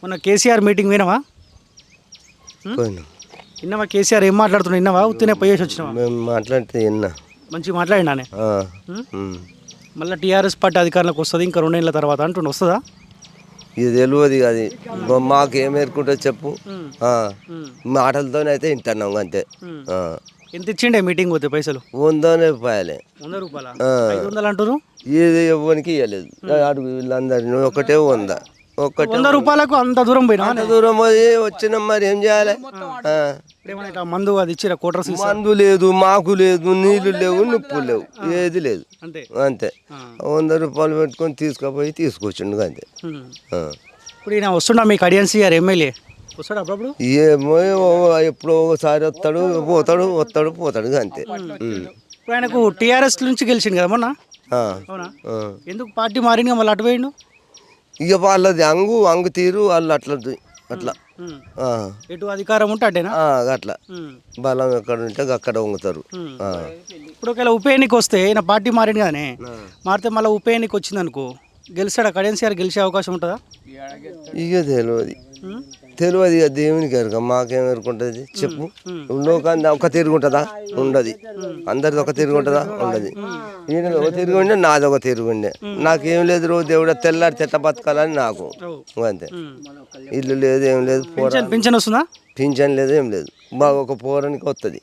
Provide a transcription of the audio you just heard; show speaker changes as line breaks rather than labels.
మొన్న కేసీఆర్ మీటింగ్ వినవా?
పోయినా
విన్నావా? కేసీఆర్ ఏం మాట్లాడుతున్నా విన్నావా? ఉత్తినే పోయేసి వచ్చినావా?
మేము మాట్లాడితే విన్నా.
మంచిగా మాట్లాడినానే.
ఆ, ఉమ్.
మళ్ళీ టీఆర్ఎస్ పార్టీ అధికారంలోకి వస్తుంది ఇంకా 2 ఏళ్ళ తర్వాత అంటుండు. వస్తుందా?
ఇది తెలియదు అది మాకేం ఏర్కుంటుంది చెప్పు. ఆ, మాటలతోనైతే వింటున్నాం అంతే. ఆ.
ఎంత ఇచ్చిండే మీటింగ్ పోతే పైసలు?
100 రూపాయలే.
100 రూపాయల?
ఆ.
500 అంటున్నారు.
ఇది ఇవ్వనికి ఇవ్వలేదు. అడుగు వీళ్ళందరినీ ఒకటే 100. ఒక్కటే
100 రూపాయలకు అంత దూరం పోయినా?
అంత దూరం పోయి వచ్చినాం, మరి ఏం చేయాలి? ఆ.
ఏమైనా ఇట్లా మందు అది ఇచ్చిరా? కోటర్స్
మందు లేదు, మాకు లేదు, నీళ్లు లేవు, నిప్పులు లేవు, ఏది లేదు.
అంతే.
అంతే. 100 రూపాయలు పెట్టుకొని తీసుకుపోయి తీసుకొచ్చిండు అంతే. ఆ.
ఇప్పుడు ఈయన వస్తున్నా మీకు అడియన్సీఆర్ ఎమ్మెల్యే వస్తాడు అప్పుడప్పుడు?
ఏమో ఎప్పుడో ఒకసారి వస్తాడు పోతాడు అంతే.
ఇప్పుడు ఆయనకు టీఆర్ఎస్ నుంచి గెలిచిండు కదా మొన్న.
ఆ.
అవునా?
ఆ.
ఎందుకు పార్టీ మారింది మళ్ళీ అటు పోయిండు?
ఇక వాళ్ళది అంగు తీరు వాళ్ళు అట్లా. ఆ.
ఎటు అధికారం ఉంటే అటేనా?
అట్లా బలం ఎక్కడ ఉంటే అక్కడ వంగుతారు. ఆ.
ఇప్పుడు ఒకవేళ ఉప ఎన్నిక వస్తే ఈయన పార్టీ మారింది కానీ మారితే మళ్ళీ ఉప ఎన్నిక వచ్చింది అనుకో, గెలిచాడా? అడియన్సీఆర్ గెలిచే అవకాశం ఉంటుందా?
ఇక తెలియదు ఇక దేవునికి ఎరుక, మాకేం ఎరుకుంటుంది చెప్పు. లోకాన్ని ఒక తిరుగుంటుందా? ఉండదు. అందరిది ఒక తిరుగుంటుందా? ఉండదు. ఈయన ఒక తిరుగుండే, నాది ఒక తిరుగుండే. నాకేం లేదు, రోజు దేవుడు తెల్లారి చెట్ట బతకాలని నాకు అంతే. ఇల్లు లేదు, ఏం లేదు.
పింఛన్ వస్తుందా?
పింఛన్ లేదు, ఏం లేదు. బాగా ఒక పోరానికి వస్తుంది.